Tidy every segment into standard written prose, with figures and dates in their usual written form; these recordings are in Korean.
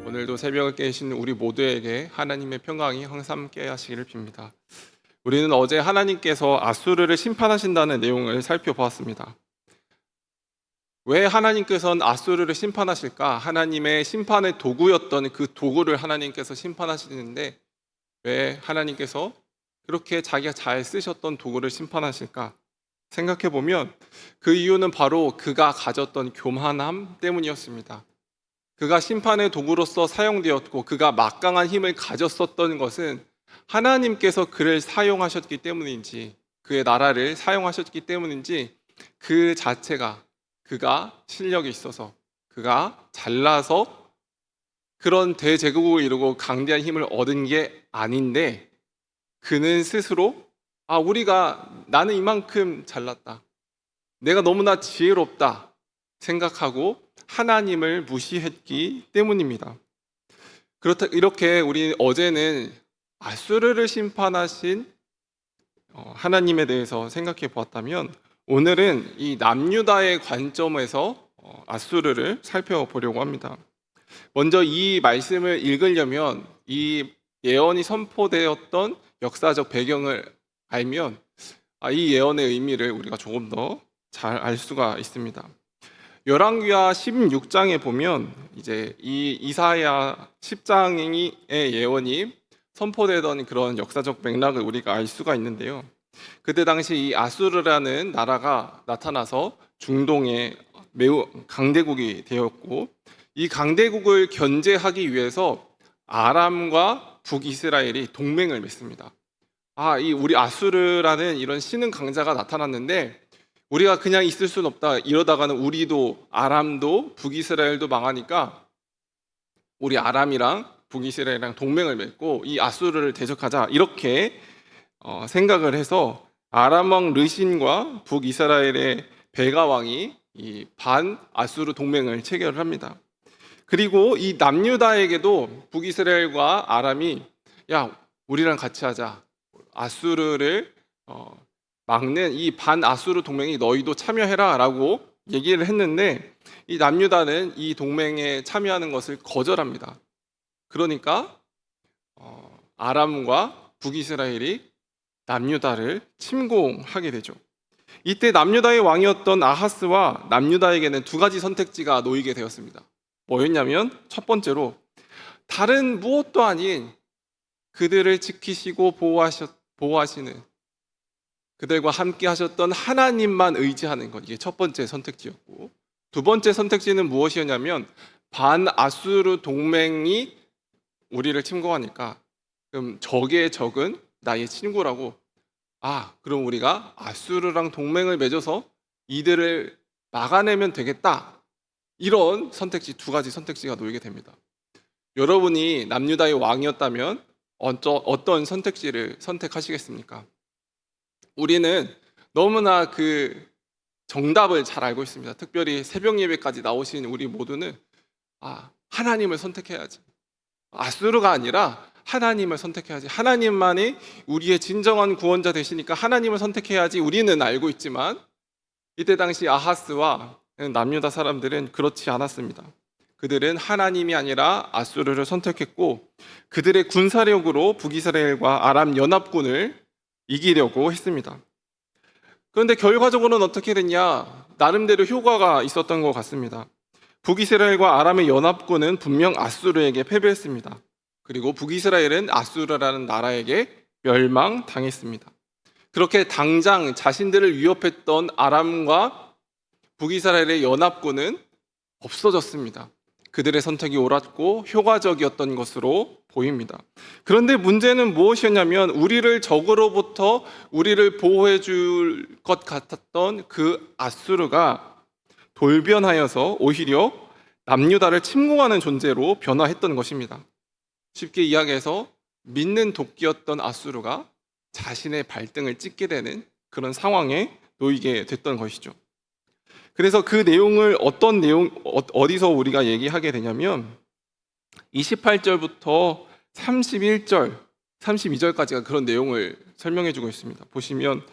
오늘도 새벽을 깨신 우리 모두에게 하나님의 평강이 항상 함께 하시기를 빕니다. 우리는 어제 하나님께서 아수르를 심판하신다는 내용을 살펴보았습니다. 왜 하나님께서는 아수르를 심판하실까? 하나님의 심판의 도구였던 그 도구를 하나님께서 심판하시는데 왜 하나님께서 그렇게 자기가 잘 쓰셨던 도구를 심판하실까? 생각해보면 그 이유는 바로 그가 가졌던 교만함 때문이었습니다. 그가 심판의 도구로서 사용되었고 그가 막강한 힘을 가졌었던 것은 하나님께서 그를 사용하셨기 때문인지, 그의 나라를 사용하셨기 때문인지, 그 자체가 그가 실력이 있어서, 그가 잘나서 그런 대제국을 이루고 강대한 힘을 얻은 게 아닌데, 그는 스스로 나는 이만큼 잘났다, 내가 너무나 지혜롭다 생각하고 하나님을 무시했기 때문입니다. 이렇게 우리 어제는 아수르를 심판하신 하나님에 대해서 생각해 보았다면, 오늘은 이 남유다의 관점에서 아수르를 살펴보려고 합니다. 먼저 이 말씀을 읽으려면 이 예언이 선포되었던 역사적 배경을 알면 이 예언의 의미를 우리가 조금 더 잘 알 수가 있습니다. 열왕기하 16장에 보면 이제 이 이사야 10장의 예언이 선포되던 그런 역사적 맥락을 우리가 알 수가 있는데요. 그때 당시 이 아수르라는 나라가 나타나서 중동에 매우 강대국이 되었고, 이 강대국을 견제하기 위해서 아람과 북이스라엘이 동맹을 맺습니다. 이 우리 아수르라는 이런 신흥 강자가 나타났는데 우리가 그냥 있을 수는 없다. 이러다가는 우리도 아람도 북이스라엘도 망하니까 우리 아람이랑 북이스라엘이랑 동맹을 맺고 이 아수르를 대적하자, 이렇게 생각을 해서 아람 왕 르신과 북이스라엘의 베가 왕이 이 반 아수르 동맹을 체결합니다. 그리고 이 남유다에게도 북이스라엘과 아람이 우리랑 같이 하자, 아수르를 막는 이 반아수르 동맹이 너희도 참여해라 라고 얘기를 했는데, 이 남유다는 이 동맹에 참여하는 것을 거절합니다. 그러니까 아람과 북이스라엘이 남유다를 침공하게 되죠. 이때 남유다의 왕이었던 아하스와 남유다에게는 두 가지 선택지가 놓이게 되었습니다. 뭐였냐면, 첫 번째로 다른 무엇도 아닌 그들을 지키시고 보호하시는, 그들과 함께 하셨던 하나님만 의지하는 것, 이게 첫 번째 선택지였고, 두 번째 선택지는 무엇이었냐면, 반아수르 동맹이 우리를 침공하니까 그럼 적의 적은 나의 친구라고, 그럼 우리가 아수르랑 동맹을 맺어서 이들을 막아내면 되겠다, 이런 선택지, 두 가지 선택지가 놓이게 됩니다. 여러분이 남유다의 왕이었다면 어떤 선택지를 선택하시겠습니까? 우리는 너무나 그 정답을 잘 알고 있습니다. 특별히 새벽 예배까지 나오신 우리 모두는 하나님을 선택해야지, 아수르가 아니라 하나님을 선택해야지, 하나님만이 우리의 진정한 구원자 되시니까 하나님을 선택해야지, 우리는 알고 있지만 이때 당시 아하스와 남유다 사람들은 그렇지 않았습니다. 그들은 하나님이 아니라 아수르를 선택했고, 그들의 군사력으로 북이스라엘과 아람 연합군을 이기려고 했습니다. 그런데 결과적으로는 어떻게 됐냐? 나름대로 효과가 있었던 것 같습니다. 북이스라엘과 아람의 연합군은 분명 아수르에게 패배했습니다. 그리고 북이스라엘은 아수르라는 나라에게 멸망당했습니다. 그렇게 당장 자신들을 위협했던 아람과 북이스라엘의 연합군은 없어졌습니다. 그들의 선택이 옳았고 효과적이었던 것으로 보입니다. 그런데 문제는 무엇이었냐면, 우리를 적으로부터 우리를 보호해 줄 것 같았던 그 아수르가 돌변하여서 오히려 남유다를 침공하는 존재로 변화했던 것입니다. 쉽게 이야기해서 믿는 도끼였던 아수르가 자신의 발등을 찍게 되는 그런 상황에 놓이게 됐던 것이죠. 그래서 그 내용을 어디서 우리가 얘기하게 되냐면 28절부터 31절 32절까지가 그런 내용을 설명해 주고 있습니다. 보시면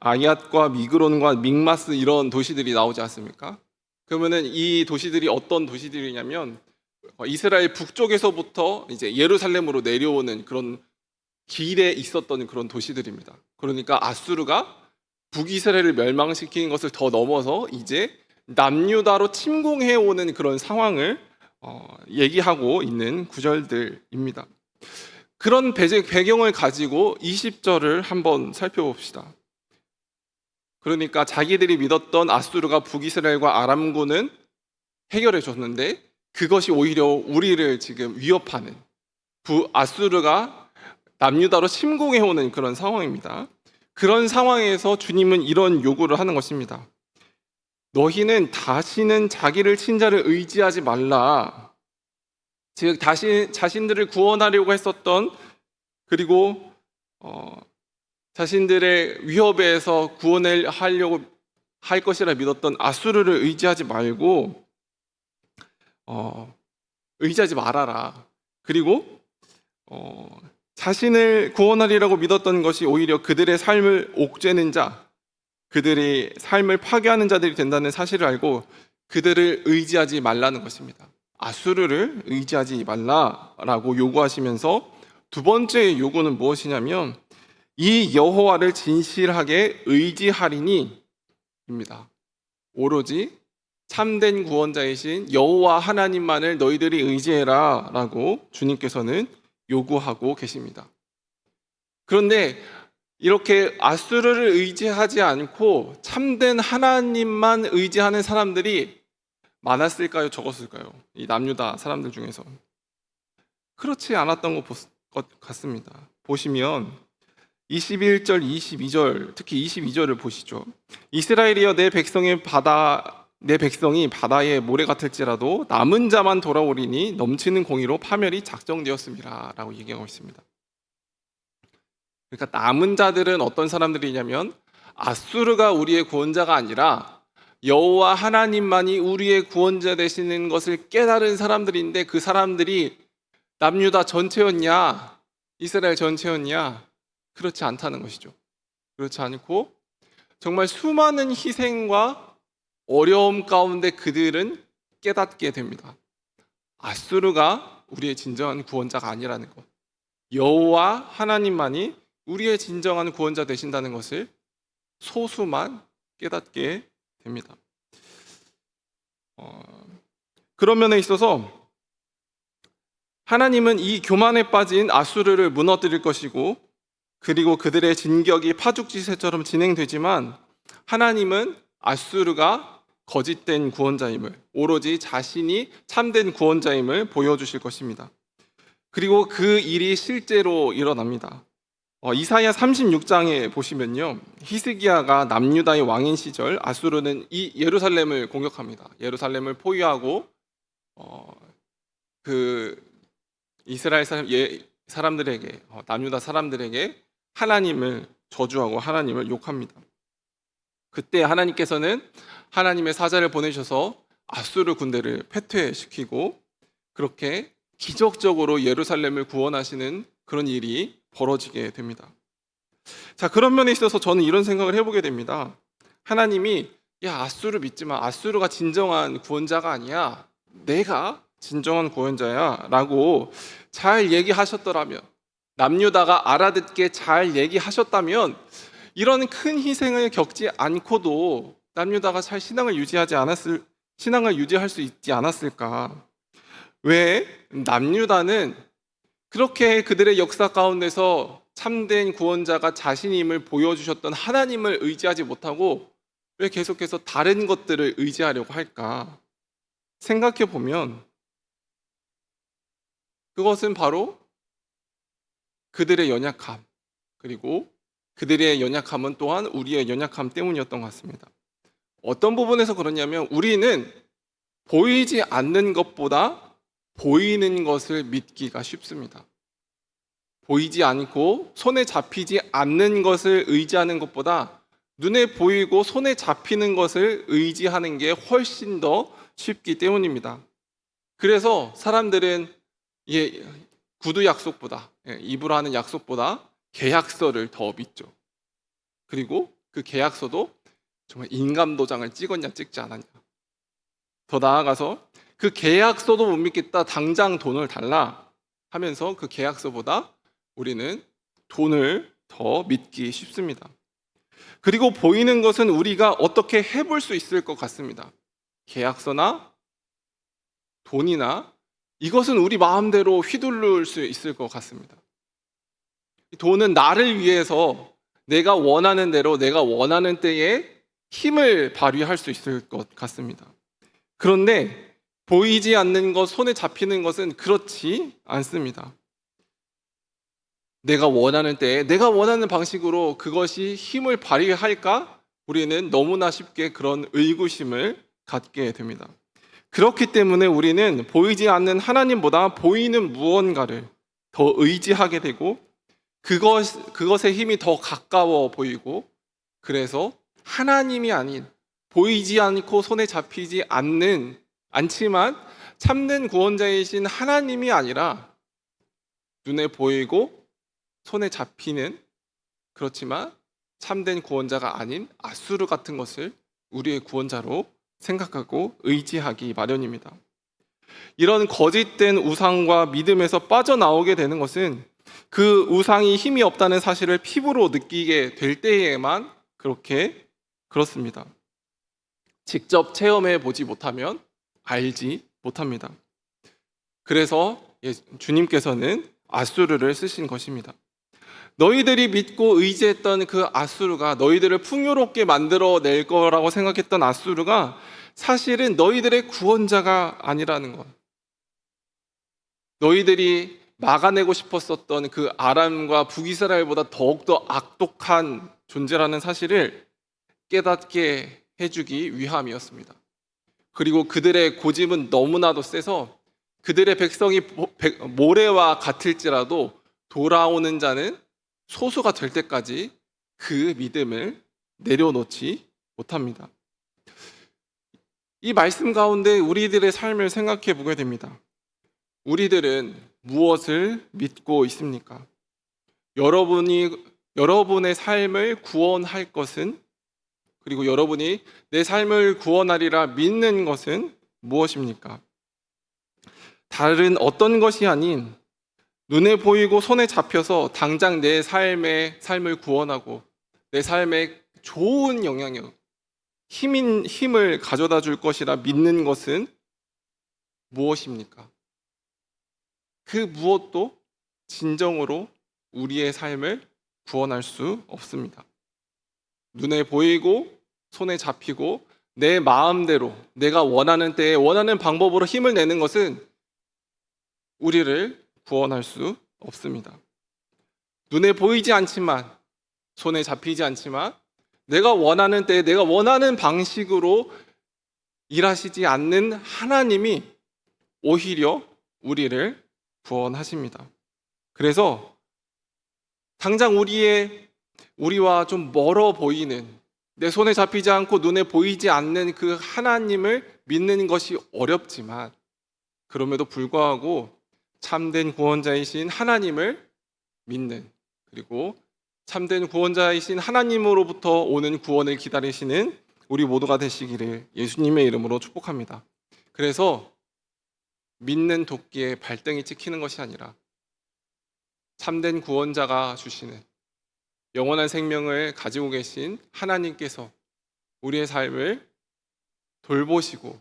아얏과 미그론과 믹마스 이런 도시들이 나오지 않습니까? 그러면은 이 도시들이 어떤 도시들이냐면 이스라엘 북쪽에서부터 이제 예루살렘으로 내려오는 그런 길에 있었던 그런 도시들입니다. 그러니까 아수르가 북이스라엘을 멸망시키는 것을 더 넘어서 이제 남유다로 침공해 오는 그런 상황을 얘기하고 있는 구절들입니다. 그런 배경을 가지고 20절을 한번 살펴봅시다. 그러니까 자기들이 믿었던 아수르가 북이스라엘과 아람군은 해결해 줬는데 그것이 오히려 우리를 지금 위협하는 아수르가 남유다로 침공해 오는 그런 상황입니다. 그런 상황에서 주님은 이런 요구를 하는 것입니다. 너희는 다시는 자기를 친자를 의지하지 말라. 즉 자신들을 구원하려고 했었던 그리고 자신들의 위협에서 구원을 하려고 할 것이라 믿었던 아수르를 의지하지 말고 의지하지 말아라. 그리고 자신을 구원하리라고 믿었던 것이 오히려 그들의 삶을 옥죄는 자, 그들의 삶을 파괴하는 자들이 된다는 사실을 알고 그들을 의지하지 말라는 것입니다. 아수르를 의지하지 말라라고 요구하시면서 두 번째 요구는 무엇이냐면 이 여호와를 진실하게 의지하리니 입니다. 오로지 참된 구원자이신 여호와 하나님만을 너희들이 의지해라 라고 주님께서는 요구하고 계십니다. 그런데 이렇게 아수르를 의지하지 않고 참된 하나님만 의지하는 사람들이 많았을까요? 적었을까요? 이 남유다 사람들 중에서 그렇지 않았던 것 같습니다. 보시면 21절, 22절, 특히 22절을 보시죠. 이스라엘이여 내 백성이 바다의 모래 같을지라도 남은 자만 돌아오리니 넘치는 공의로 파멸이 작정되었습니다 라고 얘기하고 있습니다. 그러니까 남은 자들은 어떤 사람들이냐면 아수르가 우리의 구원자가 아니라 여호와 하나님만이 우리의 구원자 되시는 것을 깨달은 사람들인데 그 사람들이 남유다 전체였냐? 이스라엘 전체였냐? 그렇지 않다는 것이죠. 그렇지 않고 정말 수많은 희생과 어려움 가운데 그들은 깨닫게 됩니다. 아수르가 우리의 진정한 구원자가 아니라는 것. 여호와 하나님만이 우리의 진정한 구원자 되신다는 것을 소수만 깨닫게 됩니다. 그런 면에 있어서 하나님은 이 교만에 빠진 아수르를 무너뜨릴 것이고 그리고 그들의 진격이 파죽지세처럼 진행되지만 하나님은 아수르가 거짓된 구원자임을 오로지 자신이 참된 구원자임을 보여주실 것입니다. 그리고 그 일이 실제로 일어납니다. 이사야 36장에 보시면요, 히스기야가 남유다의 왕인 시절 아수르는 이 예루살렘을 공격합니다. 예루살렘을 포위하고 그 이스라엘 사람들에게 남유다 사람들에게 하나님을 저주하고 하나님을 욕합니다. 그때 하나님께서는 하나님의 사자를 보내셔서 아수르 군대를 패퇴시키고 그렇게 기적적으로 예루살렘을 구원하시는 그런 일이 벌어지게 됩니다. 자, 그런 면에 있어서 저는 이런 생각을 해보게 됩니다. 하나님이 아수르 믿지 마. 아수르가 진정한 구원자가 아니야. 내가 진정한 구원자야 라고 잘 얘기하셨더라면, 남유다가 알아듣게 잘 얘기하셨다면 이런 큰 희생을 겪지 않고도 남유다가 잘 신앙을 유지할 수 있지 않았을까? 왜 남유다는 그렇게 그들의 역사 가운데서 참된 구원자가 자신임을 보여주셨던 하나님을 의지하지 못하고 왜 계속해서 다른 것들을 의지하려고 할까? 생각해 보면 그것은 바로 그들의 연약함, 그리고 그들의 연약함은 또한 우리의 연약함 때문이었던 것 같습니다. 어떤 부분에서 그러냐면 우리는 보이지 않는 것보다 보이는 것을 믿기가 쉽습니다. 보이지 않고 손에 잡히지 않는 것을 의지하는 것보다 눈에 보이고 손에 잡히는 것을 의지하는 게 훨씬 더 쉽기 때문입니다. 그래서 사람들은 구두 약속보다 입으로 하는 약속보다 계약서를 더 믿죠. 그리고 그 계약서도 정말 인감 도장을 찍었냐 찍지 않았냐. 더 나아가서 그 계약서도 못 믿겠다. 당장 돈을 달라 하면서 그 계약서보다 우리는 돈을 더 믿기 쉽습니다. 그리고 보이는 것은 우리가 어떻게 해볼 수 있을 것 같습니다. 계약서나 돈이나 이것은 우리 마음대로 휘두를 수 있을 것 같습니다. 돈은 나를 위해서 내가 원하는 대로 내가 원하는 때에 힘을 발휘할 수 있을 것 같습니다. 그런데 보이지 않는 것, 손에 잡히는 것은 그렇지 않습니다. 내가 원하는 때에 내가 원하는 방식으로 그것이 힘을 발휘할까? 우리는 너무나 쉽게 그런 의구심을 갖게 됩니다. 그렇기 때문에 우리는 보이지 않는 하나님보다 보이는 무언가를 더 의지하게 되고 그것의 힘이 더 가까워 보이고, 그래서 하나님이 아닌 보이지 않고 손에 잡히지 않지만 참된 구원자이신 하나님이 아니라 눈에 보이고 손에 잡히는, 그렇지만 참된 구원자가 아닌 아수르 같은 것을 우리의 구원자로 생각하고 의지하기 마련입니다. 이런 거짓된 우상과 믿음에서 빠져나오게 되는 것은 그 우상이 힘이 없다는 사실을 피부로 느끼게 될 때에만 그렇습니다. 직접 체험해 보지 못하면 알지 못합니다. 그래서 주님께서는 아수르를 쓰신 것입니다. 너희들이 믿고 의지했던 그 아수르가, 너희들을 풍요롭게 만들어낼 거라고 생각했던 아수르가 사실은 너희들의 구원자가 아니라는 것. 너희들이 막아내고 싶었었던 그 아람과 북이스라엘보다 더욱더 악독한 존재라는 사실을 깨닫게 해주기 위함이었습니다. 그리고 그들의 고집은 너무나도 세서 그들의 백성이 모래와 같을지라도 돌아오는 자는 소수가 될 때까지 그 믿음을 내려놓지 못합니다. 이 말씀 가운데 우리들의 삶을 생각해 보게 됩니다. 우리들은 무엇을 믿고 있습니까? 여러분의 삶을 구원할 것은, 그리고 여러분이 내 삶을 구원하리라 믿는 것은 무엇입니까? 다른 어떤 것이 아닌 눈에 보이고 손에 잡혀서 당장 내 삶을 구원하고 내 삶에 좋은 영향력, 힘을 가져다 줄 것이라 믿는 것은 무엇입니까? 그 무엇도 진정으로 우리의 삶을 구원할 수 없습니다. 눈에 보이고 손에 잡히고 내 마음대로 내가 원하는 때에 원하는 방법으로 힘을 내는 것은 우리를 구원할 수 없습니다. 눈에 보이지 않지만, 손에 잡히지 않지만 내가 원하는 때에 내가 원하는 방식으로 일하시지 않는 하나님이 오히려 우리를 구원하십니다. 그래서 당장 우리와 좀 멀어 보이는, 내 손에 잡히지 않고 눈에 보이지 않는 그 하나님을 믿는 것이 어렵지만, 그럼에도 불구하고 참된 구원자이신 하나님을 믿는, 그리고 참된 구원자이신 하나님으로부터 오는 구원을 기다리시는 우리 모두가 되시기를 예수님의 이름으로 축복합니다. 그래서 믿는 도끼에 발등이 찍히는 것이 아니라 참된 구원자가 주시는 영원한 생명을 가지고 계신 하나님께서 우리의 삶을 돌보시고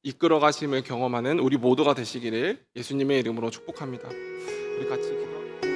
이끌어 가심을 경험하는 우리 모두가 되시기를 예수님의 이름으로 축복합니다. 우리 같이 기도합니다.